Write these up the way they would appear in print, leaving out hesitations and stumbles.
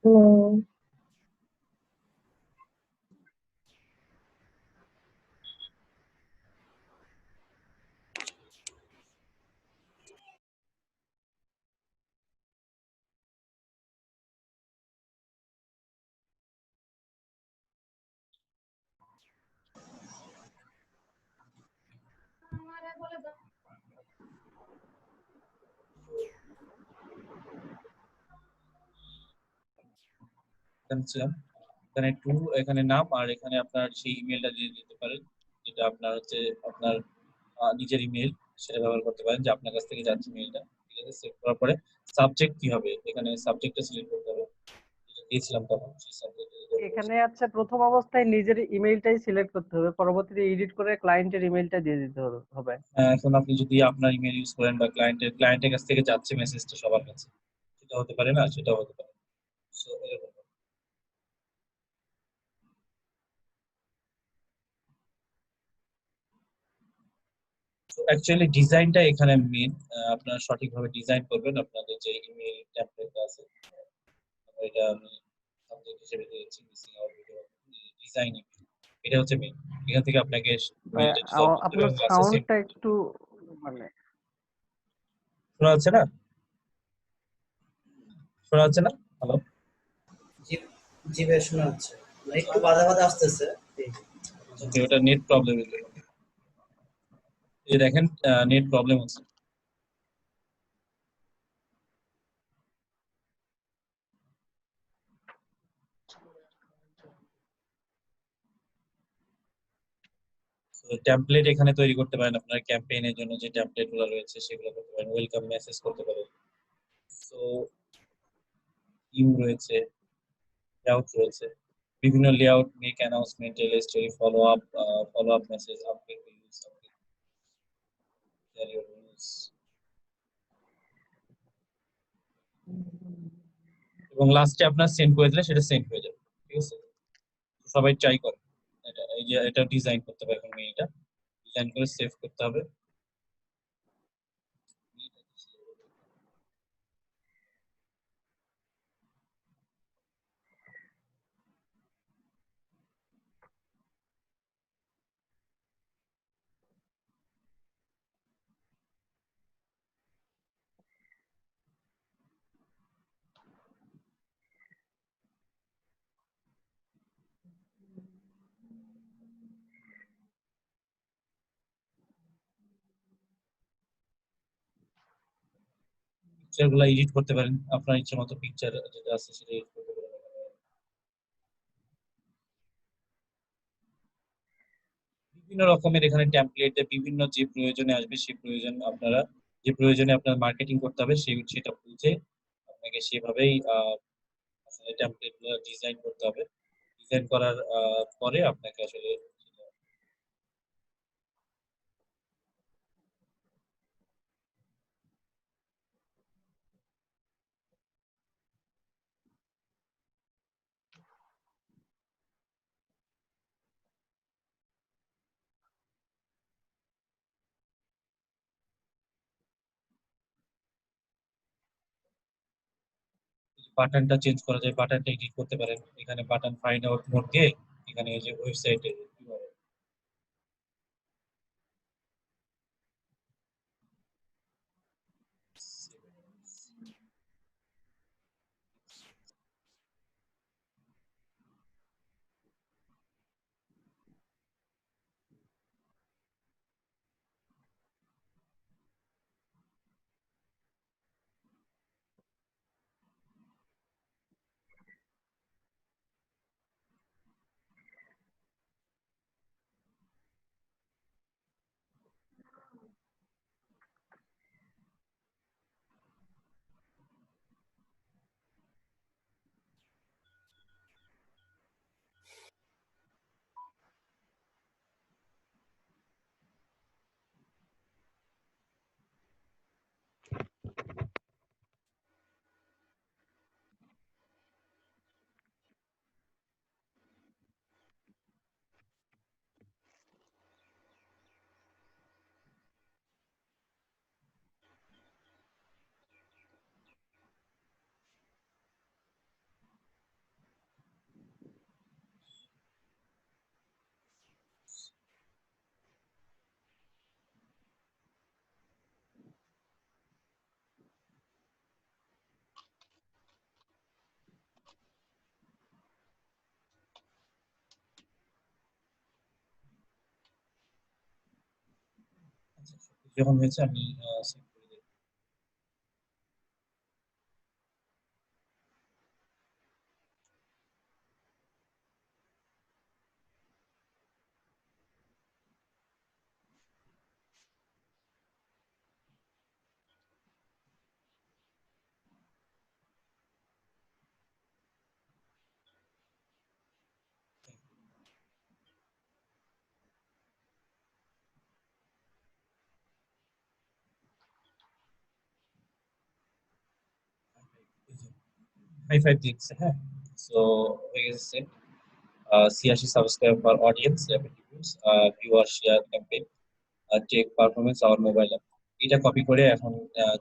হুম। এখানে ছিলাম, এখানে টু, এখানে নাম, আর এখানে আপনার সেই ইমেলটা দিয়ে দিতে পারেন, যেটা আপনার হচ্ছে আপনার নিজের ইমেল, সেটা ব্যবহার করতে পারেন যে আপনার কাছ থেকে যাচ্ছে মেইলটা। ঠিক আছে, সেভ করার পরে সাবজেক্ট কি হবে, এখানে সাবজেক্টটা সিলেক্ট করতে হবে, যেটা দিয়েছিলাম তখন সেই সাবজেক্ট। এখানে আচ্ছা প্রথম অবস্থায় নিজের ইমেইলটাই সিলেক্ট করতে হবে, পরবর্তীতে এডিট করে ক্লায়েন্টের ইমেইলটা দিয়ে দিতে হবে। এখন আপনি যদি আপনার ইমেল ইউজ করেন বা ক্লায়েন্টের কাছ থেকে যাচ্ছে মেসেজটা সবার কাছে, সেটা হতে পারে না, সেটা হতে পারে। So, এরকম। অ্যাকচুয়ালি ডিজাইনটা এখানে মেন, আপনারা সঠিকভাবে ডিজাইন করবেন আপনাদের যে ইমেল টেমপ্লেট আছে, এটা আমি সাবজেক্ট হিসেবে দিয়েছি মিসিং আউট ভিডিও ডিজাইন। এটা হচ্ছে মেন, এখান থেকে আপনাকে মেলটা ডিজাইন করতে হবে আপনার এবং লাস্টে সেভ সাউন্ডটা করতে হবে। একটু মানে শোনা যাচ্ছে না? শোনা যাচ্ছে না? হ্যালো? জি, জি ভাই শোনা যাচ্ছে। মানে একটু বাধা বাধা আসতেছে। ওকে, ওটা নেট প্রবলেমের জন্য। এই যে দেখেন, নেট প্রবলেম হচ্ছে। টেমপ্লেট এখানে তৈরি করতে পারেন, আপনার ক্যাম্পেইনের জন্য যে টেমপ্লেট গুলো রয়েছে সেগুলো করতে পারেন, ওয়েলকাম মেসেজ করতে পারেন। সো থিম রয়েছে, লেআউট রয়েছে, বিভিন্ন layout, make announcement, tell story, follow up message, update use, share your news, এবং লাস্টে আপনার সেন্ড করে দিলে সেটা সেন্ড হয়ে যাবে। ঠিক আছে, সবাই ট্রাই করে এটা, এই যে এটা ডিজাইন করতে হবে, এখন মেইলটা ডিজাইন করে সেভ করতে হবে। পিকচারগুলো এডিট করতে পারেন, আপনার ইচ্ছে মতো পিকচার যেটা আছে সেটা এডিট করতে পারেন। বিভিন্ন রকমের এখানে টেমপ্লেটে বিভিন্ন যে প্রয়োজনে আসবে সেই প্রয়োজন আপনারা, যে প্রয়োজনে আপনার মার্কেটিং করতে হবে সেটা বুঝে আপনাকে সেভাবেই আসলে টেমপ্লেট গুলো ডিজাইন করতে হবে। ডিজাইন করার পরে আপনাকে আসলে বাটনটা চেঞ্জ করা যায়, বাটনটা এডিট করতে পারেন, এখানে বাটন ফাইন্ড আউট মোড দিয়ে এখানে এই যে ওয়েবসাইটে আচ্ছা, যখন হয়েছে আমি সেভ করে দিই। হাই ফাইভ দিচ্ছে, হ্যাঁ। সো হয়ে গেছে। 86 subscribe per audience, rapid reviews, viewer share campaign, check performance our mobile app. এটা কপি করে এখন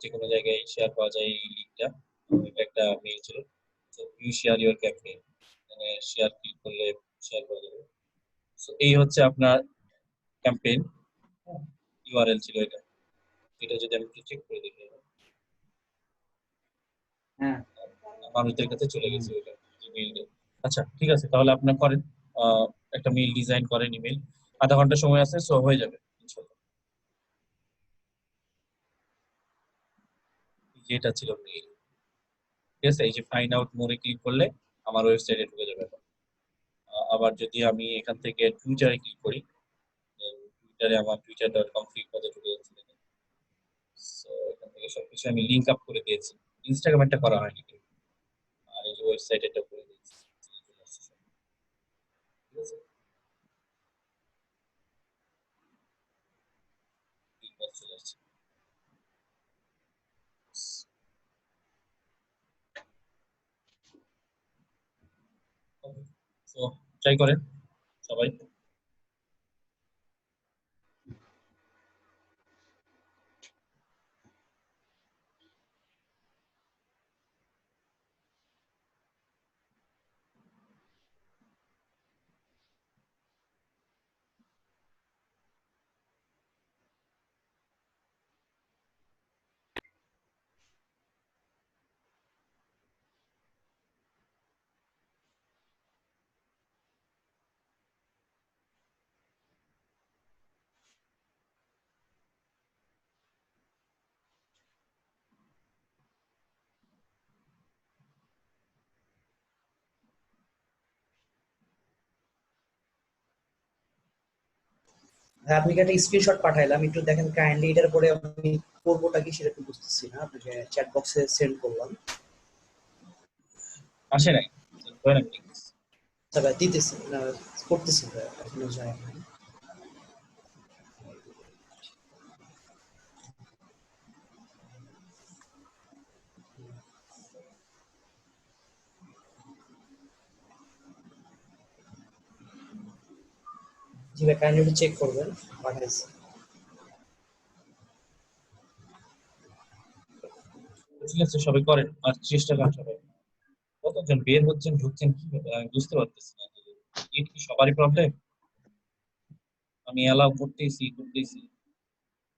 যে কোনো জায়গায় শেয়ার করা যায় এই লিঙ্কটা। এটা একটা মেইল ছিল। So you share your campaign, মানে শেয়ার ক্লিক করলে শেয়ার করা যাবে। সো এই হচ্ছে আপনার ক্যাম্পেইন, ইউআরএল ছিল এটা। এটা যদি আমি একটু চেক করে দেখি, হ্যাঁ মানুষদের কাছে চলে গেছে ওইটা, ইমেইলটা। আচ্ছা ঠিক আছে, তাহলে আপনার করেন, একটা মেইল ডিজাইন করেন, ইমেইল। আধা ঘন্টা সময় আছে, সো হয়ে যাবে ইনশাআল্লাহ। যেটা ছিল মেইল, ঠিক আছে। এই যে ফাইন্ড আউট মোরে ক্লিক করলে আমার ওয়েবসাইটে ঢুকে যাবে এখন। আবার যদি আমি এখান থেকে টুইটারে ক্লিক করি, টুইটারে আমার twitter.com ফিড পথে ঢুকে যাচ্ছে। সো এখান থেকে সবকিছু আমি লিংক আপ করে দিয়েছি। ইনস্টাগ্রাম একটা করা হয়নি কিন্তু। আর এই যে ওয়েবসাইট এটা করে দিয়েছি, ঠিক আছে। লিংক আপ চলে আসছে। সো ট্রাই করেন সবাই। ভাই, আপনি কি একটা স্ক্রিনশট পাঠাইলাম, একটু দেখেন কাইন্ডলি। এটার পরে আমি করবোটা কি সেটা একটু বুঝতেছি না। আপনাকে চ্যাট বক্সে সেন্ড করলাম। আসে নাই, করেন প্লিজ। আচ্ছা ভাই, দিতেছি না, করতেছি ভাই, এখনো যায় নাই। জি ভাই, কাইন্ডলি একটু চেক করবেন, পাঠাইছি। ঠিক আছে, সবাই করেন আর চেষ্টা করেন সবাই। কতজন বের হচ্ছেন ঢুকছেন কি ব্যাপার আমি বুঝতে পারতেছি না। নেট কি সবারই প্রবলেম? আমি অ্যালাউ করতেছি।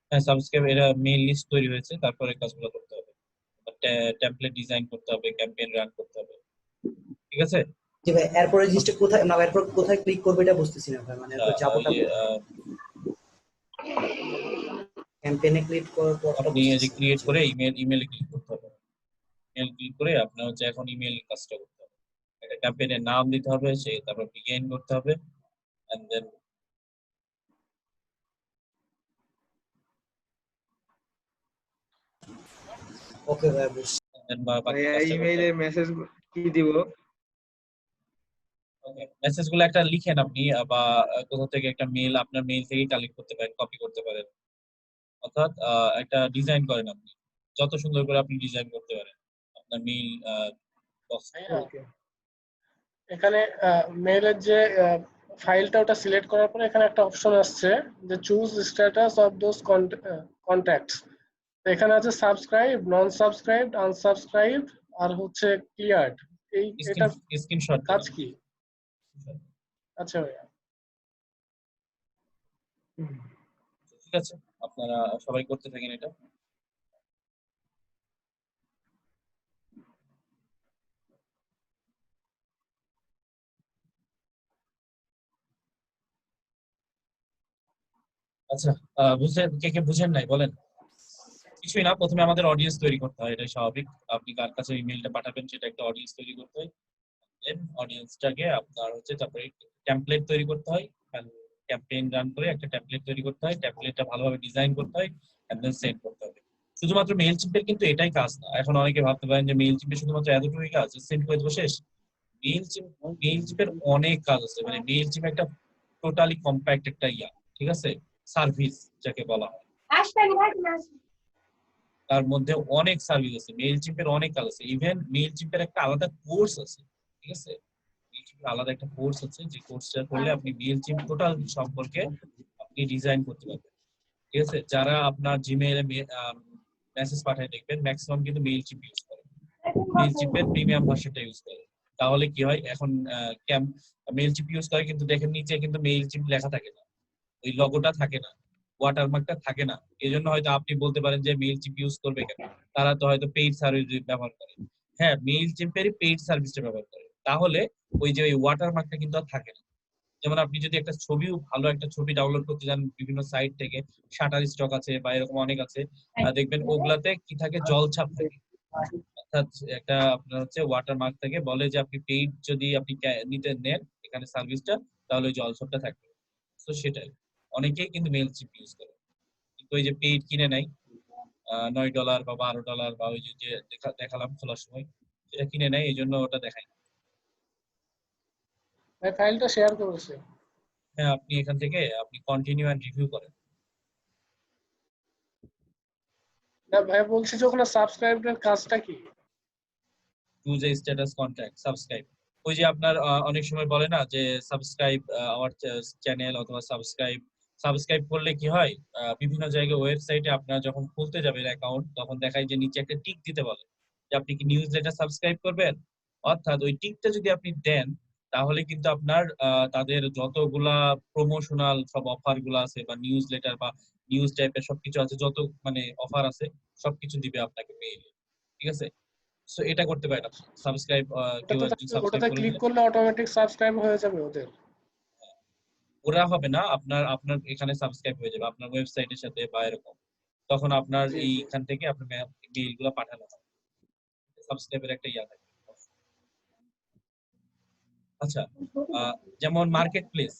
হ্যাঁ, সাবস্ক্রাইব, এরা মেইল লিস্ট তৈরি হয়েছে, তারপরে কাজগুলো করতে হবে। টেমপ্লেট ডিজাইন করতে হবে, ক্যাম্পেইন রান করতে হবে, ঠিক আছে। জি ভাই, এরপরে জিনিসটা কোথায়, না এরপর কোথায় ক্লিক করবো এটা বুঝতেছি না ভাই, মানে এরপর ওই যাবোটা যে কোথায়? ক্যাম্পেইনে ক্লিক করার পরটা আপনি এই যে বুঝতেছি না। ক্রিয়েট জি করে ভাই। ইমেলে ক্লিক করতে হবে। ইমেল ক্লিক করে আপনার হচ্ছে এখন ইমেল কাজটা করতে হবে। একটা ক্যাম্পেইনের নাম দিতে হবে, সেই তারপর বিগিন করতে হবে, এন্ড দেন ওকে ভাই, বুঝছি। বাকি ভাইয়া কাজটা করতে ইমেইলে হবে। মেসেজ কি দিব? ওকে, মেসেজগুলো একটা লিখেন আপনি, বা কোথা থেকে একটা মেইল, আপনার মেইল থেকে কালেক্ট করতে পারেন, কপি করতে পারেন। অর্থাৎ একটা ডিজাইন করেন আপনি, যত সুন্দর করে আপনি ডিজাইন করতে পারেন আপনার মেইল বক্স। ভাইয়া, ওকে। এখানে মেইলের যে ফাইলটা ওটা সিলেক্ট করার পরে এখানে একটা অপশন আসছে যে choose status of those contacts. এখানে আছে সাবস্ক্রাইব, নন সাবস্ক্রাইবড, আনসাবস্ক্রাইবড আর হচ্ছে ক্লিয়ার্ড। এটার স্ক্রিনশট দেন কাজ আপনি। কি? আচ্ছা ভাইয়া। ঠিক আছে, আপনারা সবাই করতে থাকেন এটা। আচ্ছা, কে বুঝেন নাই বলেন। কিছুই না, প্রথমে আমাদের অডিয়েন্স তৈরি করতে হয়, এটাই স্বাভাবিক। আপনি কার কাছে ইমেলটা পাঠাবেন সেটা একটা অডিয়েন্স তৈরি করতে হয়। দেন অডিয়েন্সটাকে আপনার হচ্ছে তারপরে টেমপ্লেট তৈরি করতে হয়, ক্যাম্পেইন রান করে একটা টেমপ্লেট তৈরি করতে হয়, টেমপ্লেটটা ভালোভাবে ডিজাইন করতে হয়, এন্ড দেন সেন্ড করতে হবে। শুধুমাত্র মেইল চিম্পের কিন্তু এটাই কাজ না। এখন অনেকে ভাবতে পারেন যে মেইল চিম্পে শুধুমাত্র এতটুকুই কাজ, সেন্ড করে দেবো শেষ। মেইল চিম্পের অনেক কাজ আছে, মানে মেইল চিম্প একটা টোটালি কম্প্যাক্ট একটা ঠিক আছে, সার্ভিস যাকে বলা হয়। তার মধ্যে অনেক সার্ভিস আছে, মেইল চিম্পের অনেক কাজ আছে। ইভেন মেইল চিম্পের একটা আলাদা কোর্স আছে, ঠিক আছে, আলাদা একটা কোর্স আছে, যে কোর্সটা করলে আপনি মেইল চিম্প টোটাল সম্পর্কে আপনি ডিজাইন করতে পারবেন। ঠিক আছে, যারা আপনার জিমেইলে মেসেজ পাঠায় দেখবেন ম্যাক্সিমাম কিন্তু মেইল চিম্প ইউজ করে, মেইল চিম্পের প্রিমিয়াম ভার্সনটা ইউজ করে। তাহলে কি হয়, এখন মেইল চিম্প ইউজ করে কিন্তু দেখেন নিচে কিন্তু মেইল চিম্প লেখা থাকে না, ওই লগোটা থাকে না, ওয়াটারমার্কটা থাকে না। এই জন্য হয়তো আপনি বলতে পারেন যে মেইল চিম্প ইউজ করবে কেন, তারা তো হয়তো পেইড সার্ভিস ব্যবহার করে। হ্যাঁ, মেইল চিম্পেরই পেইড সার্ভিসটা ব্যবহার করে, তাহলে ওই যে ওই ওয়াটারমার্কটা কিন্তু আর থাকে না। যেমন আপনি যদি একটা ছবিও ভালো একটা ছবি ডাউনলোড করতে যান বিভিন্ন সাইট থেকে, শাটার স্টক আছে বা এরকম অনেক আছে, দেখবেন ওগুলাতে কি থাকে, জলছাপ থাকে। অর্থাৎ একটা আপনার হচ্ছে ওয়াটারমার্ক থাকে, বলে যে আপনি পেইড যদি আপনি নিতে নেন এখানে সার্ভিসটা, তাহলে ওই জলছাপটা থাকবে। তো সেটাই, অনেকেই কিন্তু মেইল চিপ ইউজ করে, কিন্তু ওই যে পেইড কিনে নেয় $9 বা $12 বা ওই যে দেখালাম খোলার সময়, সেটা কিনে নেয়, এই জন্য ওটা দেখায় না। ভাই ফাইলটা শেয়ার করেছে। হ্যাঁ, আপনি এখান থেকে আপনি কন্টিনিউ এন্ড রিভিউ করেন। না ভাই বলছি যে ওখানে সাবস্ক্রাইবের কাজটা কি? Choose a status contact subscribe, ওই যে আপনার অনেক সময় বলে না যে সাবস্ক্রাইব আওয়ার চ্যানেল, অথবা সাবস্ক্রাইব করলে কি হয়, বিভিন্ন জায়গায় ওয়েবসাইটে আপনারা যখন খুলতে যাবেন অ্যাকাউন্ট, তখন দেখায় যে নিচে একটা টিক দিতে বলে যে আপনি কি নিউজ লেটার সাবস্ক্রাইব করবেন। অর্থাৎ ওই টিকটা যদি আপনি দেন, তাহলে কিন্তু আপনার তাদের যতগুলা প্রমোশনাল সব অফার গুলা আছে, বা নিউজ লেটার বা নিউজ টাইপের সবকিছু আছে, যত মানে অফার আছে সবকিছু দিবে আপনাকে মেইলে। ঠিক আছে, সো এটা করতে পারেন আপনি। সাবস্ক্রাইব কেউ একজন সাবস্ক্রাইব ওটাতে করে ক্লিক দিলে, করলে অটোমেটিক সাবস্ক্রাইব হয়ে যাবে ওদের। ওরা হবে না, আপনার আপনার এখানে সাবস্ক্রাইব হয়ে যাবে আপনার ওয়েবসাইটের সাথে বা এরকম। তখন আপনার জি জি। এইখান থেকে আপনার মেইল গুলো পাঠানো হবে, সাবস্ক্রাইবের একটা থাকে। আচ্ছা, যেমন মার্কেট প্লেস,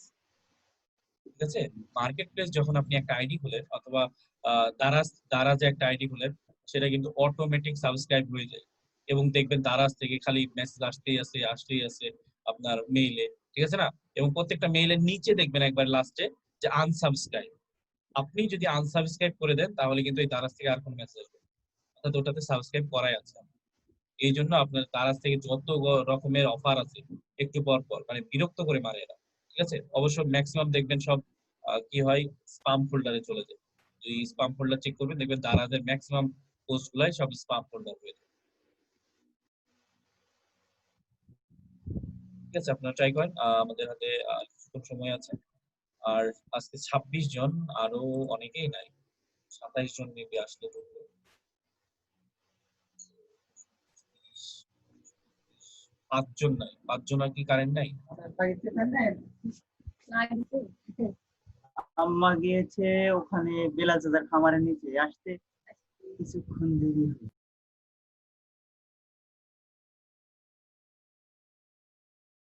ঠিক আছে, মার্কেট প্লেস যখন আপনি একটা আইডি খুলেন, অথবা দারাজ দারাজে একটা আইডি খুলেন, সেটা কিন্তু অটোমেটিক সাবস্ক্রাইব হয়ে যায়, এবং দেখবেন দারাজ থেকে খালি মেসেজ আসতেই আছে আপনার মেইলে, ঠিক আছে না। এবং প্রত্যেকটা মেইলের নিচে দেখবেন একবার লাস্টে যে আনসাবস্ক্রাইব, আপনি যদি আনসাবস্ক্রাইব করে দেন, তাহলে কিন্তু এই দারাজ থেকে আর কোনো মেসেজ আসবে না। অর্থাৎ ওটাতে সাবস্ক্রাইব করাই আছে। এই জন্য আপনার দারাজ থেকে যত রকমের অফার আছে, একটু পর পর মানে বিরক্ত করে মারে এরা। ঠিক আছে, অবশ্য ম্যাক্সিমাম দেখবেন সব কি হয়, স্পাম ফোল্ডারে চলে যায়। যদি স্পাম ফোল্ডার চেক করবেন, দেখবেন দারাজের ম্যাক্সিমাম পোস্ট গুলাই সব স্পাম ফোল্ডার হয়ে যায়। ঠিক আছে, আপনারা ট্রাই করেন, আমাদের হাতে কিছুক্ষণ সময় আছে। আর আজকে 26 জন, আরো অনেকেই নাই, 27 জন মেবি আসলে ঢুকবে। 5 জন নাই, 5 জন আর কি কারেন্ট নাই। আম্মা গিয়েছে ওখানে বেলাজাদার খামারের নিচে, আসতে কিছুক্ষণ দেরি হবে।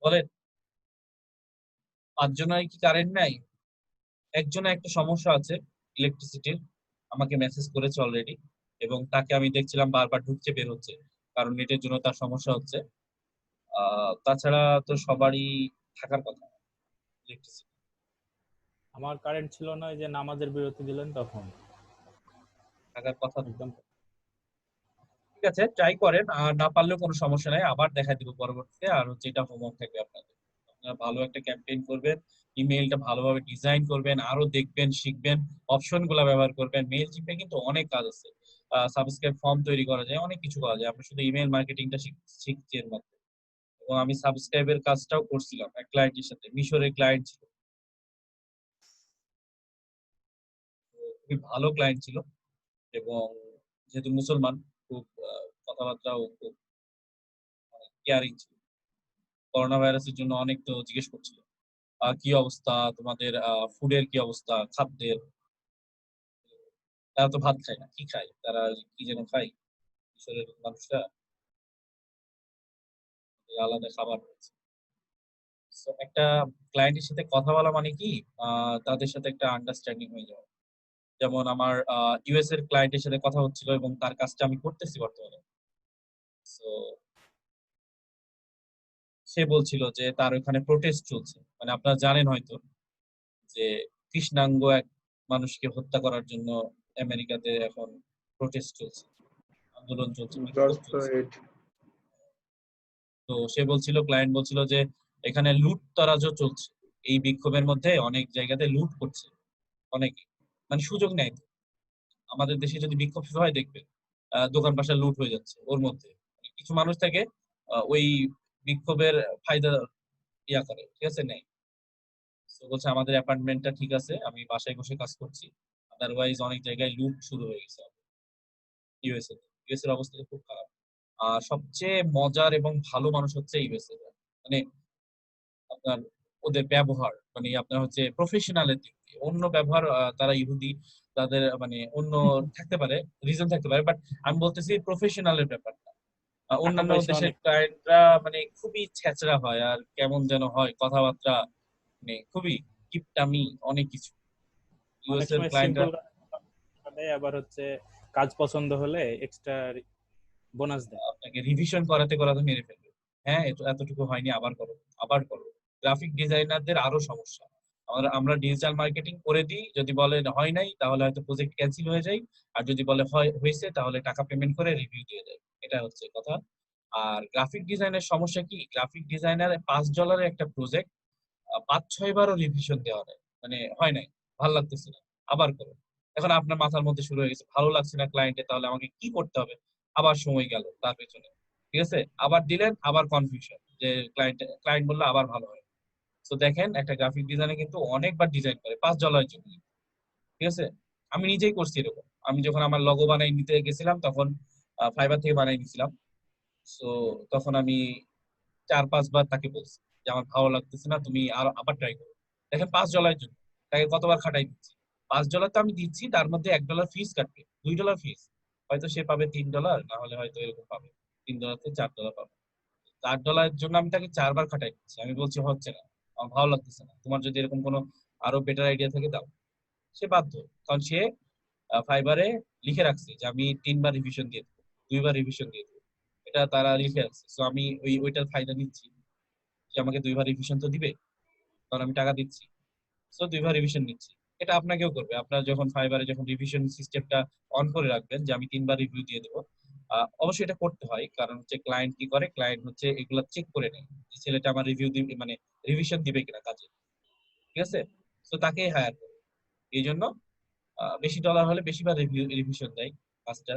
বলেন, 5 জনের কি কারেন্ট নাই? একজনের একটা সমস্যা আছে ইলেকট্রিসিটির, আমাকে মেসেজ করেছে অলরেডি, এবং তাকে আমি দেখছিলাম বারবার ঢুকছে বের হচ্ছে, কারণ নেটের জন্য তার সমস্যা হচ্ছে। তাছাড়া তো সবারই থাকার কথা ইলেকট্রিসিটি। আমার কারেন্ট ছিল না, ওই যে নামাজের বিরতি দিলেন তখন থাকার কথা। একদম। ঠিক আছে, ট্রাই করেন, আর না পারলেও কোনো সমস্যা নাই, আবার দেখা দিব পরবর্তীতে। আর হচ্ছে এটা হোমওয়ার্ক থাকবে আপনাদের, আপনারা ভালো একটা ক্যাম্পেইন করবেন, ইমেইলটা ভালোভাবে ডিজাইন করবেন, আরো দেখবেন শিখবেন, অপশন গুলা ব্যবহার করবেন। মেইল চিপে কিন্তু অনেক কাজ আছে, সাবস্ক্রাইব ফর্ম তৈরি করা যায়, অনেক কিছু করা যায়। আমরা শুধু ইমেইল মার্কেটিংটা শিখছি এর মধ্যে। এবং আমি সাবস্ক্রাইবের কাজটাও করছিলাম এক ক্লায়েন্টের সাথে, মিশরের ক্লায়েন্ট ছিল, খুবই ভালো ক্লায়েন্ট ছিল। এবং যেহেতু মুসলমান, খুব কথাবার্তাও খুব কেয়ারিং ছিল। করোনা ভাইরাসের জন্য অনেক তো জিজ্ঞেস করছিল কি অবস্থা তোমাদের, ফুডের কি অবস্থা, খাদ্যের, তারা তো ভাত খায় না, কি খায় তারা, কি যেন খায় মিশরের মানুষরা, আলাদা খাবার রয়েছে। So, একটা ক্লায়েন্টের সাথে কথা বলা মানে কি তাদের সাথে একটা আন্ডারস্ট্যান্ডিং হয়ে যাওয়া। যেমন আমার ইউএস এর ক্লায়েন্টের সাথে কথা হচ্ছিল এবং তার কাজটা আমি করতেছি বর্তমানে। সো সে বলছিল যে তার ওখানে প্রোটেস্ট চলছে, মানে আপনারা জানেন হয়তো যে কৃষ্ণাঙ্গ এক মানুষকে হত্যা করার জন্য আমেরিকাতে এখন প্রোটেস্ট চলছে, আন্দোলন চলছে, বিক্ষোভ চলছে। তো সে বলছিল, ক্লায়েন্ট বলছিল যে এখানে লুটতরাজও চলছে, এই বিক্ষোভের মধ্যে অনেক জায়গাতে লুট করছে অনেকে, মানে সুযোগ নেয়। আমাদের দেশে যদি বিক্ষোভ শুরু হয় দেখবেন দোকান পাশা লুট হয়ে যাচ্ছে, ওর মধ্যে কিছু মানুষ থাকে ওই বিক্ষোভের ফায়দা ইয়া করে, ঠিক আছে নেই। তো বলছে আমাদের অ্যাপার্টমেন্টটা ঠিক আছে, আমি বাসায় বসে কাজ করছি, আদারওয়াইজ অনেক জায়গায় লুট শুরু হয়ে গেছে ইউএসএ। ইউএস এর অবস্থা খুব খারাপ। আর সবচেয়ে মজার এবং ভালো মানুষ হচ্ছে ইউএসএ, মানে আপনার ওদের ব্যবহার, মানে আপনার হচ্ছে প্রফেশনালের দিক দিয়ে অন্য ব্যবহার, তারা ইহুদি, তাদের মানে অন্য থাকতে পারে, রিজন থাকতে পারে, বাট আমি বলতেছি প্রফেশনালের ব্যাপারটা। টাকা অন্যান্য পয়সা দেশের অনেক। ক্লায়েন্টরা মানে খুবই ছেঁচড়া হয় আর কেমন যেন হয় কথাবার্তা, মানে খুবই কিপটামি অনেক কিছু। অনেক ইউএস এর সময় ক্লায়েন্টরা সিম্পল দেয়, আবার হচ্ছে কাজ পছন্দ হলে এক্সট্রা বোনাস দেয়। আপনাকে রিভিশন করাতে করাতে মেরে ফেলবে। হ্যাঁ, এতটুকু হয়নি, আবার করো, আবার করো। গ্রাফিক ডিজাইনারদের আরো সমস্যা। আমরা ডিজিটাল মার্কেটিং করে দিই, যদি বলে হয় নাই তাহলে হয়তো প্রজেক্ট ক্যান্সেল হয়ে যায়, আর যদি বলে হয়েছে তাহলে টাকা পেমেন্ট করে রিভিউ দিয়ে দেয়। এটা হচ্ছে কথা। আর গ্রাফিক ডিজাইনের সমস্যা কি, গ্রাফিক ডিজাইনার $5 একটা প্রজেক্ট 5-6 বারও রিভিশন দেওয়া হয়, মানে হয় নাই, ভালো লাগতেছে না, আবার করো। এখন আপনার মাথার মধ্যে শুরু হয়ে গেছে ভালো লাগছে না ক্লায়েন্টে, তাহলে আমাকে কি করতে হবে, আবার সময় গেল তার পেছনে, ঠিক আছে, আবার দিলেন, আবার কনফিউশন যে ক্লায়েন্ট বললে আবার ভালো হয়। তো দেখেন একটা গ্রাফিক ডিজাইনার কিন্তু অনেকবার ডিজাইন করে $5 জন্য, ঠিক আছে। আমি নিজেই করছি এরকম, আমি যখন আমার লগো বানাই নিতে গেছিলাম তখন ফাইবার থেকে বানাই নিছিলাম। তো তখন আমি 4-5 বার তাকে বলছি যে আমার ভালো লাগতেছে না, তুমি আবার ট্রাই করো। দেখেন $5 জন্য তাকে কতবার খাটাই দিচ্ছি। $5 তো আমি দিচ্ছি, তার মধ্যে $1 ফিস কাটবে, $2 ফিস, হয়তো সে পাবে $3, না হলে হয়তো এরকম পাবে $3 থেকে $4 পাবে। $4 জন্য আমি তাকে 4 বার খাটাই দিচ্ছি, আমি বলছি হচ্ছে না, আমার ভালো লাগতেছে না, তোমার যদি এরকম কোনো আরো বেটার আইডিয়া থাকে দাও। সে বাধ্য, কারণ সে ফাইবারে লিখে রাখছে যে আমি 3 বার রিভিশন দিয়ে দেবো, 2 বার রিভিশন দিয়ে দেবো, এটা তারা লিখে রাখছে। তো আমি ওইটার ফায়দা নিচ্ছি, যে আমাকে 2 বার রিভিশন তো দিবে, কারণ আমি টাকা দিচ্ছি। সো 2 বার রিভিশন নিচ্ছি। এটা আপনাকেও করবে, আপনার যখন ফাইবারে যখন রিভিশন সিস্টেমটা অন করে রাখবেন যে আমি 3 বার রিভিউ দিয়ে দেবো। অবশ্যই এটা করতে হয়, কারণ হচ্ছে ক্লায়েন্ট কি করে, ক্লায়েন্ট হচ্ছে এগুলা চেক করে নেয় যে ছেলেটা আমার রিভিউ দিবে, মানে রিভিশন দিবে কিনা কাজে, ঠিক আছে। তো তাকে হায়ার করে, এই জন্য বেশি ডলার হলে বেশিবার রিভিশন দেয় কাজটা।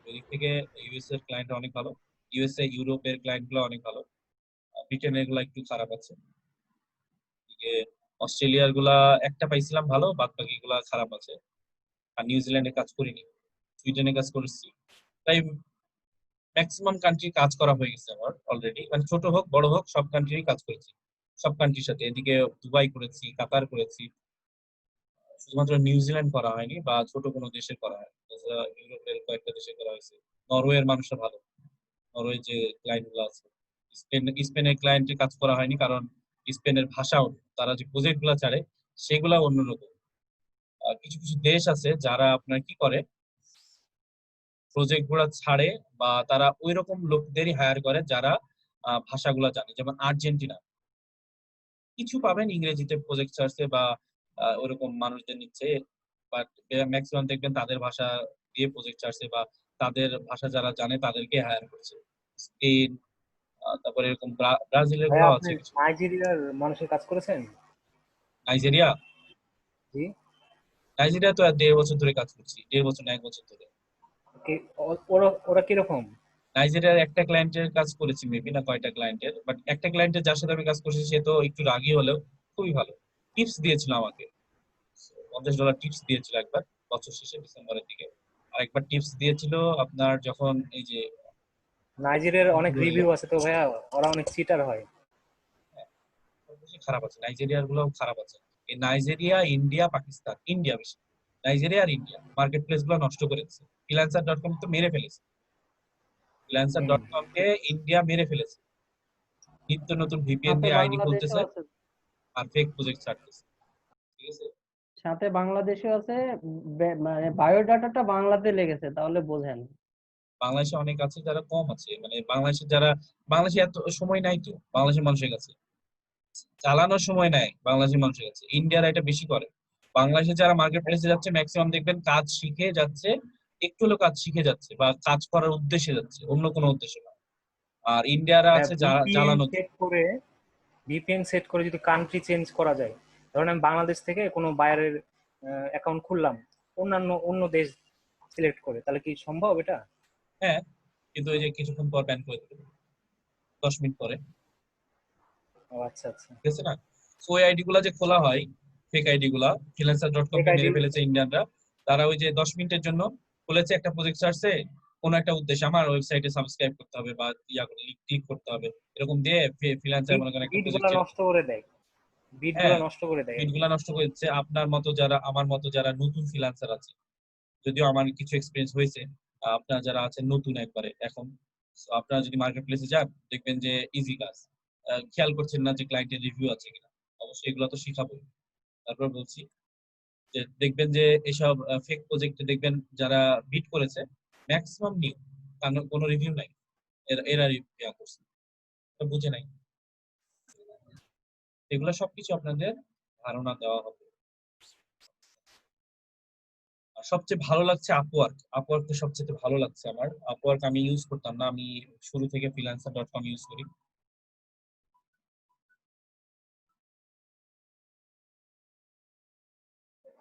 ওই দিক থেকে ইউএস এর ক্লায়েন্ট অনেক ভালো, ইউএসএ ইউরোপের ক্লায়েন্ট গুলো অনেক ভালো, ব্রিটেনের গুলো একটু খারাপ আছে। এদিকে অস্ট্রেলিয়ার গুলা একটা পাইছিলাম ভালো, বাদ বাকি গুলা খারাপ আছে। আর নিউজিল্যান্ডে কাজ করিনি, সুইডেনে কাজ করেছি। তাই ম্যাক্সিমাম কান্ট্রি কাজ করা হয়ে গেছে আমার অলরেডি, মানে ছোট হোক বড় হোক সব কান্ট্রি কাজ করেছি, সব কান্ট্রির সাথে। এদিকে দুবাই করেছি, কাতার করেছি, শুধুমাত্র নিউজিল্যান্ড করা হয়নি বা ছোট কোনো দেশে করা হয়নি, তাছাড়া ইউরোপের কয়েকটা দেশে করা হয়েছে। নরওয়ের মানুষরা ভালো, নরওয়ে যে ক্লায়েন্ট গুলো আছে। স্পেনের ক্লায়েন্টে কাজ করা হয়নি, কারণ স্পেনের ভাষা অন্য, তারা যে প্রজেক্ট গুলা ছাড়ে সেগুলা অন্যরকম। কিছু কিছু দেশ আছে যারা আপনার কি করে, প্রজেক্ট গুলা ছাড়ে বা তারা ওই রকম লোকদেরই হায়ার করে যারা ভাষাগুলা জানে, যেমন আর্জেন্টিনা। কিছু পাবেন ইংরেজিতে প্রজেক্ট ছাড়ছে বা ওইরকম মানুষদের নিচ্ছে, বাট ম্যাক্সিমাম দেখবেন তাদের ভাষা দিয়ে প্রজেক্ট ছাড়ছে বা তাদের ভাষা যারা জানে তাদেরকে হায়ার করছে। স্পেন, তারপরে এরকম ব্রাজিলের ভাইয়া গুলো আপনি আছে কিছু। নাইজেরিয়ার মানুষের কাজ করেছেন? নাইজেরিয়া, জি। নাইজেরিয়া তো 1.5 বছর ধরে কাজ করছি, 1.5 বছর না 1 বছর ধরে। ওরা ওরা কিরকম? নাইজেরিয়ার একটা ক্লায়েন্টের কাজ করেছি মেবি, না কয়টা ক্লায়েন্টের, বাট একটা ক্লায়েন্টের যার সাথে আমি কাজ করছি সে তো একটু রাগী হলেও খুবই ভালো, টিপস দিয়েছিল আমাকে। $50 টিপস দিয়েছিল একবার বছর শেষে ডিসেম্বরের দিকে, আর একবার টিপস দিয়েছিল আপনার যখন এই যে নাইজেরিয়ার অনেক শুরু হইলো। রিভিউ আছে তো ভাইয়া, ওরা অনেক চিটার হয়। হ্যাঁ, সব দেশই খারাপ আছে, নাইজেরিয়ার গুলোও খারাপ আছে। এই নাইজেরিয়া, ইন্ডিয়া, পাকিস্তান, ইন্ডিয়া বেশি, নাইজেরিয়া আর ইন্ডিয়া মার্কেট প্লেস গুলো নষ্ট করেছে। ফ্রিল্যান্সার.কম তো মেরে ফেলেছে, ফ্রিল্যান্সার.কম কে ইন্ডিয়া মেরে ফেলেছে। নিত্য নতুন ভিপিএন সাথে দিয়ে আইডি বাংলাদেশেও খুলতেছে আছে, আর ফেক প্রজেক্ট ছাড়তেছে, ঠিক আছে? সাথে বাংলাদেশেও আছে। মানে বায়োডাটাটা বাংলাতে লেগেছে, তাহলে বোঝেন। বাংলাদেশে অনেক আছে যারা কম আছে, মানে বাংলাদেশে যারা, বাংলাদেশে এত সময় নাই তো বাংলাদেশের মানুষের কাছে, চালানোর সময় নাই বাংলাদেশের মানুষের কাছে। ইন্ডিয়ারা এটা বেশি করে। বাংলাদেশে যারা মার্কেট প্লেসে যাচ্ছে ম্যাক্সিমাম দেখবেন কাজ শিখে যাচ্ছে, একটু হলেও কাজ শিখে যাচ্ছে বা কাজ করার উদ্দেশ্যে যাচ্ছে, অন্য কোনো উদ্দেশ্যে না। আর ইন্ডিয়ারা আছে যারা ভিপিএন জ্বালানো। সেট করে যদি কান্ট্রি চেঞ্জ করা যায়, ধরেন আমি বাংলাদেশ থেকে কোনো বায়ারের অ্যাকাউন্ট খুললাম অন্য দেশ সিলেক্ট করে, তাহলে কি সম্ভব এটা? হ্যাঁ, কিন্তু এই যে কিছুক্ষণ পর ব্যান করে দেবে, 10 মিনিট পরে, ও আচ্ছা আচ্ছা। ঠিক আছে না? সো ওই আইডি গুলা যে খোলা হয়, ফেক আইডি গুলা, ফ্রিল্যান্সার.কম কে মেরে ফেলেছে ইন্ডিয়ানরা। তারা ওই যে 10 মিনিটের জন্য খুলেছে, একটা প্রজেক্ট ছাড়ছে কোন একটা উদ্দেশ্যে, আমার ওয়েবসাইটে সাবস্ক্রাইব করতে হবে বা ক্লিক করতে হবে, এরকম দিয়ে ফ্রিল্যান্সার মনে করেন একটা প্রজেক্ট নষ্ট করে দেয়, হ্যাঁ, নষ্ট করে দেয়। বিটগুলা নষ্ট করে দিচ্ছে। আপনার মতো যারা, আমার মতো যারা নতুন ফ্রিল্যান্সার আছে, যদিও আমার কিছু এক্সপেরিয়েন্স হয়েছে, আপনারা যারা আছেন নতুন একবারে এখন, so আপনারা যদি মার্কেট প্লেসে যান দেখবেন যে ইজি কাজ, খেয়াল করছেন না যে ক্লায়েন্টের রিভিউ আছে কিনা, অবশ্যই এগুলো তো শিখাবো। তারপর বলছি যে দেখবেন যে এসব ফেক প্রজেক্টে দেখবেন যারা বিট করেছে ম্যাক্সিমাম নিউ, কারণ কোনো রিভিউ নাই, এরা রিভিউ করছে, বুঝে নাই। এগুলো সবকিছু আপনাদের ধারণা দেওয়া হবে। সবচেয়ে ভালো লাগছে আপওয়ার্ক, আপওয়ার্কটা সবচেয়ে ভালো লাগছে আমার। আপওয়ার্ক আমি ইউজ করতাম না, আমি শুরু থেকে ফ্রিল্যান্সার.কম ইউজ করি।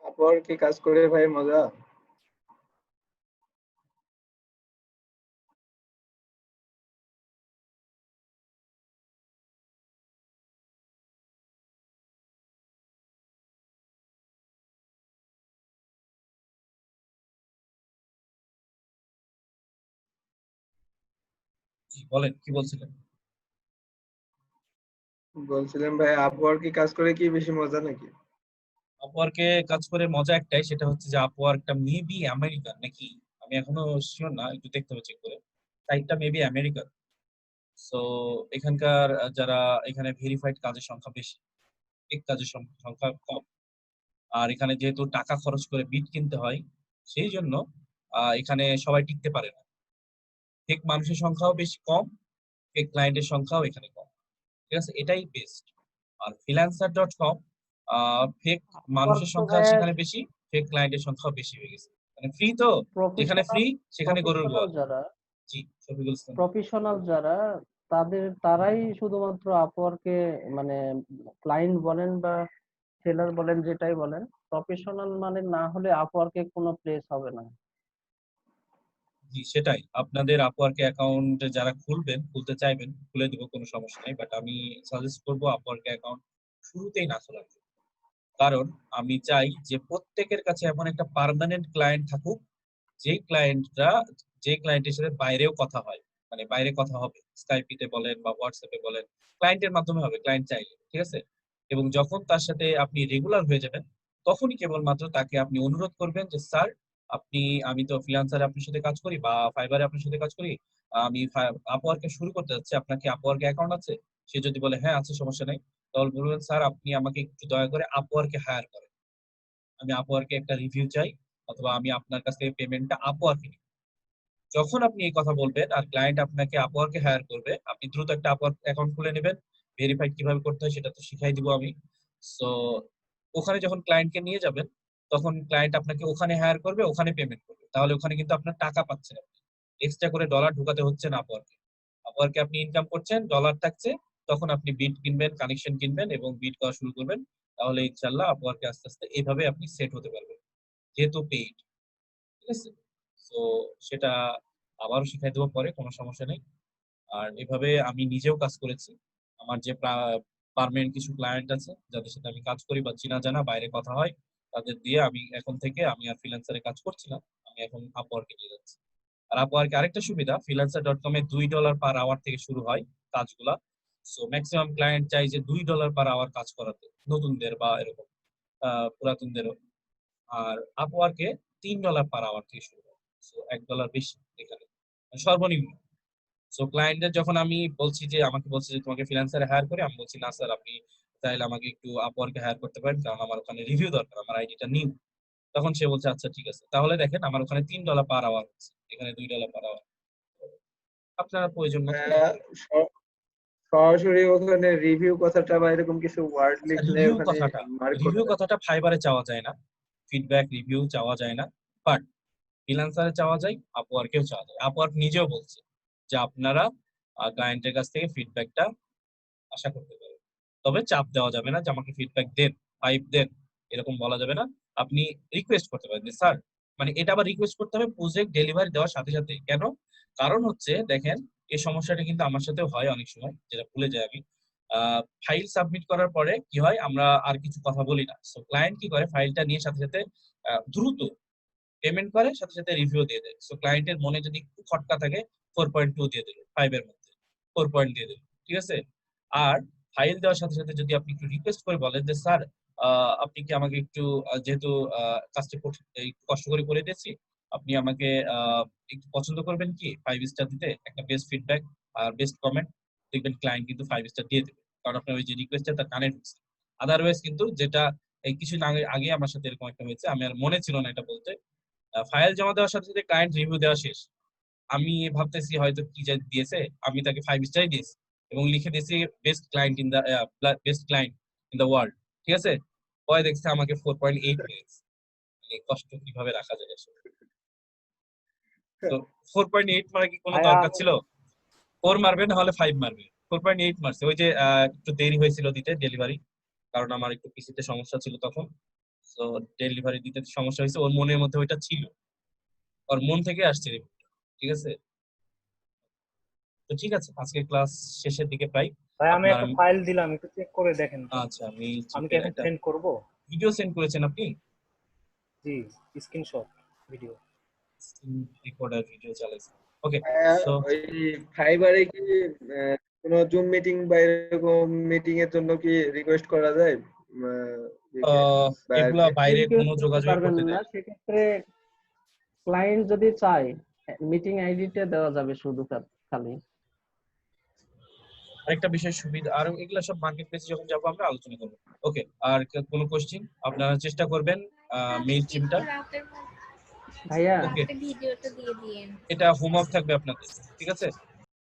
আপওয়ার্ক কি কাজ করে ভাই মজা? জি বলেন, কি বলছিলেন? বলছিলাম ভাই আপওয়ার্ক কি কাজ করে কি বেশি মজা নাকি? আপওয়ার্কে কাজ করে মজা একটাই, সেটা হচ্ছে যে আপওয়ার্কটা মেবি আমেরিকান নাকি, আমি এখনো শিওর না, একটু দেখতে হবে চেক করে। সাইটটা মেবি আমেরিকান। সো এখানকার যারা এখানে ভেরিফাইড কাজের সংখ্যা বেশি, এক কাজের সংখ্যা কম। আর এখানে যেহেতু টাকা খরচ করে বিট কিনতে হয়, সেই জন্য এখানে সবাই টিকতে পারে না। ফেক মানুষের সংখ্যাও বেশি কম, ফেক ক্লায়েন্টের সংখ্যাও এখানে কম, ঠিক আছে? এটাই বেস্ট। আর ফ্রিল্যান্সার.কম ফেক মানুষের সংখ্যা সেখানে বেশি, ফেক ক্লায়েন্টের সংখ্যাও বেশি হয়ে গেছে। মানে ফ্রি তো, যেখানে ফ্রি সেখানে গরুর গোয়াল। যারা জি শফিকুল ইসলাম। প্রফেশনাল যারা, তারাই শুধুমাত্র আপওয়ার্কে, মানে ক্লায়েন্ট বলেন বা সেলার বলেন, যেটাই বলেন, প্রফেশনাল মানে না হলে আপওয়ার্কে কোনো প্লেস হবে না। জি সেটাই, আপনাদের আপওয়ার্কে অ্যাকাউন্ট যারা খুলতে চাইবেন খুলে দিব, কোনো সমস্যা নাই, বাট আমি সাজেস্ট করব আপওয়ার্কে অ্যাকাউন্ট শুরুতেই না খোলার জন্য। কারণ আমি চাই যে প্রত্যেকের কাছে এমন একটা পার্মানেন্ট ক্লায়েন্ট থাকুক, যে ক্লায়েন্টের সাথে বাইরেও কথা হয়, মানে বাইরে কথা হবে, স্কাইপিতে বলেন বা হোয়াটসঅ্যাপে বলেন, ক্লায়েন্টের মাধ্যমে হবে, ক্লায়েন্ট চাইলে, ঠিক আছে? এবং যখন তার সাথে আপনি রেগুলার হয়ে যাবেন, তখনই কেবলমাত্র তাকে আপনি অনুরোধ করবেন যে স্যার আমি তো ফ্রিল্যান্সারে আপনার সাথে কাজ করি বা ফাইবারে আপনার সাথে কাজ করি, আমি আপওয়ার্কে শুরু করতে যাচ্ছি, আপনার কি আপওয়ার্কে অ্যাকাউন্ট আছে? সে যদি বলে হ্যাঁ আছে, সমস্যা নেই, তাহলে বলবেন স্যার আপনি আমাকে একটু দয়া করে আপওয়ার্কে হায়ার করেন, আমি আপওয়ার্কে একটা রিভিউ চাই, অথবা আমি আপনার কাছ থেকে পেমেন্টটা আপওয়ার্কে নিই। যখন আপনি এই কথা বলবেন আর ক্লায়েন্ট আপনাকে আপওয়ার্কে হায়ার করবে, আপনি দ্রুত একটা আপওয়ার্ক অ্যাকাউন্ট খুলে নেবেন। ভেরিফাইড কিভাবে করতে হয় সেটা তো শিখাই দিব আমি। সো ওখানে যখন ক্লায়েন্টকে নিয়ে যাবেন, তখন ক্লায়েন্ট আপনাকে ওখানে হায়ার করবে, ওখানে পেমেন্ট করবে, তাহলে ওখানে কিন্তু আপনার টাকা পাচ্ছেন, আপনি এক্সট্রা করে ডলার ঢোকাতে হচ্ছে না আপওয়ার্কে। আপওয়ার্কে আপনি ইনকাম করছেন, ডলার থাকছে, তখন আপনি বিট কিনবেন, কানেকশন কিনবেন এবং বিট করা শুরু করবেন, তাহলে ইনশাআল্লাহ আপওয়ার্কে আস্তে আস্তে এইভাবে আপনি সেট হতে পারবেন, যেহেতু পেইড, ঠিক আছে? তো সেটা আবারও শিখাই দেবো পরে, কোনো সমস্যা নেই। আর এভাবে আমি নিজেও কাজ করেছি। আমার যে পার্মানেন্ট কিছু ক্লায়েন্ট আছে যাদের সাথে আমি কাজ করি বা চেনা জানা বাইরে কথা হয়, তাদের দিয়ে আমি এখন থেকে আমি আর ফ্রিল্যান্সারে কাজ করছি না, আমি এখন আপওয়ার্কে নিয়ে যাচ্ছি। আর আপওয়ার্কে আরেকটা সুবিধা, ফ্রিল্যান্সার.কম এ $2 পার আওয়ার থেকে শুরু হয় কাজগুলা। সো ম্যাক্সিমাম ক্লায়েন্ট চাই যে $2 পার আওয়ার কাজ করাতে, নতুনদের বা এরকম। পুরাতনদেরও। আর আপওয়ার্কে $3 পার আওয়ার থেকে শুরু হয়। সো $1 বেশি এখানে সর্বনিম্ন। সো ক্লায়েন্টের যখন আমি বলছি যে আমাকে বলছে যে তোমাকে ফ্রিল্যান্সারে হায়ার করে, আমি বলছি না স্যার আপনি চাইলে আমাকে একটু আপওয়ার্কে হায়ার করতে পারেন, কারণ আমার ওখানে রিভিউ দরকার, আমার আইডিটা নিউ। তখন সে বলছে আচ্ছা ঠিক আছে। তাহলে দেখেন আমার ওখানে $3 পার আওয়ার হচ্ছে, এখানে $2 পার আওয়ার। আপনার প্রয়োজন মতো সরাসরি ওখানে রিভিউ কথাটা বা এরকম কিছু ওয়ার্ড লিখলে ওখানে মার্ক রিভিউ করে কথাটা ফাইবারে চাওয়া যায় না, ফিডব্যাক রিভিউ চাওয়া যায় না, বাট ফ্রিল্যান্সারে চাওয়া যায়, আপওয়ার্কেও চাওয়া যায়। আপওয়ার্ক নিজেও বলছে যে আপনারা ক্লায়েন্টের কাছ থেকে ফিডব্যাকটা আশা করতে পারেন, তবে চাপ দেওয়া যাবে না যে আমাকে ফিডব্যাক দেন, 5 দেন, এরকম বলা যাবে না। আপনি রিকোয়েস্ট করতে পারেন যে স্যার, মানে এটা আবার রিকোয়েস্ট করতে হবে প্রজেক্ট ডেলিভারি দেওয়ার সাথে সাথে। কেন? কারণ হচ্ছে দেখেন এই সমস্যাটা কিন্তু আমার সাথেও হয় অনেক সময়, যেটা ভুলে যাই আমি। ফাইল সাবমিট করার পরে কি হয়, আমরা আর কিছু কথা বলি না। সো ক্লায়েন্ট কি করে, ফাইলটা নিয়ে সাথে সাথে দ্রুত পেমেন্ট করে, সাথে সাথে রিভিউ দিয়ে দেয়। সো ক্লায়েন্টের মনে যদি একটু খটকা থাকে 4.2 দিয়ে দিল, 5 এর মধ্যে 4 পয়েন্ট দিয়ে দিল, ঠিক আছে। আর ফাইল দেওয়ার সাথে সাথে যদি আপনি একটু রিকোয়েস্ট করে বলেন যে স্যার আপনি কি আমাকে একটু যেহেতু কাজটা একটু কষ্ট করে করে দিয়েছি, আপনি আমাকে একটু পছন্দ করবেন কি 5 স্টার দিতে, একটা বেস্ট ফিডব্যাক আর বেস্ট কমেন্ট, দেখবেন ক্লায়েন্ট কিন্তু 5 স্টার দিয়ে দেবে, কারণ আপনার ওই যে রিকোয়েস্টটা তার কানে ঢুকছে। আদারওয়াইজ কিন্তু যেটা এই কিছুদিন আগে আমার সাথে এরকম একটা হয়েছে, আমি আর মনে ছিল না এটা বলতে। ফাইল জমা দেওয়ার সাথে সাথে ক্লায়েন্ট রিভিউ দেওয়া শেষ, আমি ভাবতেছি হয়তো কি দিয়েছে, আমি তাকে 5 স্টারই দিয়েছি এবং লিখে দিয়েছি best client in the world, ঠিক আছে। পরে দেখছে আমাকে 4.8 পেয়েছে। মানে কষ্ট কিভাবে রাখা যায় আসলে। তো 4.8 মানে কি কোনো দরকার ছিল? 4 মারবে না হলে 5 মারবে, 4.8 মারছে। ওই যে একটু দেরি হয়েছিল দিতে ডেলিভারি, কারণ আমার একটু পিসিতে সমস্যা ছিল তখন। তো ডেলিভারি দিতে সমস্যা হয়েছে, ওর মনের মধ্যে ওইটা ছিল, ওর মন থেকে আসছে রিভিউটা, ঠিক আছে। তো ঠিক আছে, আজকে ক্লাস শেষের দিকে প্রায়। ভাই আমি একটা ফাইল দিলাম, একটু চেক করে দেখেন। আচ্ছা, আমি কি এখন সেন্ড করব? ভিডিও সেন্ড করেছেন আপনি? জি, স্ক্রিনশট ভিডিও, রেকর্ডার ভিডিও চালাইছেন। ওকে, সো ওই ফাইবারে কি কোনো জুম মিটিং বা এরকম মিটিং এর জন্য কি রিকোয়েস্ট করা যায়? এগুলা বাইরে কোনো যোগাযোগ পারবেন করতে না, দেয়? সেক্ষেত্রে ক্লায়েন্ট যদি চায় মিটিং আইডিটা দেওয়া যাবে শুধু খালি। আরেকটা বিষয় সুবিধা, আর এগুলা সব মার্কেট প্লেসে যখন যাবো আমরা আলোচনা করবো। ওকে, আর কোনো কোশ্চেন? আপনারা চেষ্টা করবেন মেইল টিমটা। ভাইয়া ওকে, এটা হোমওয়ার্ক থাকবে আপনাদের, ঠিক আছে।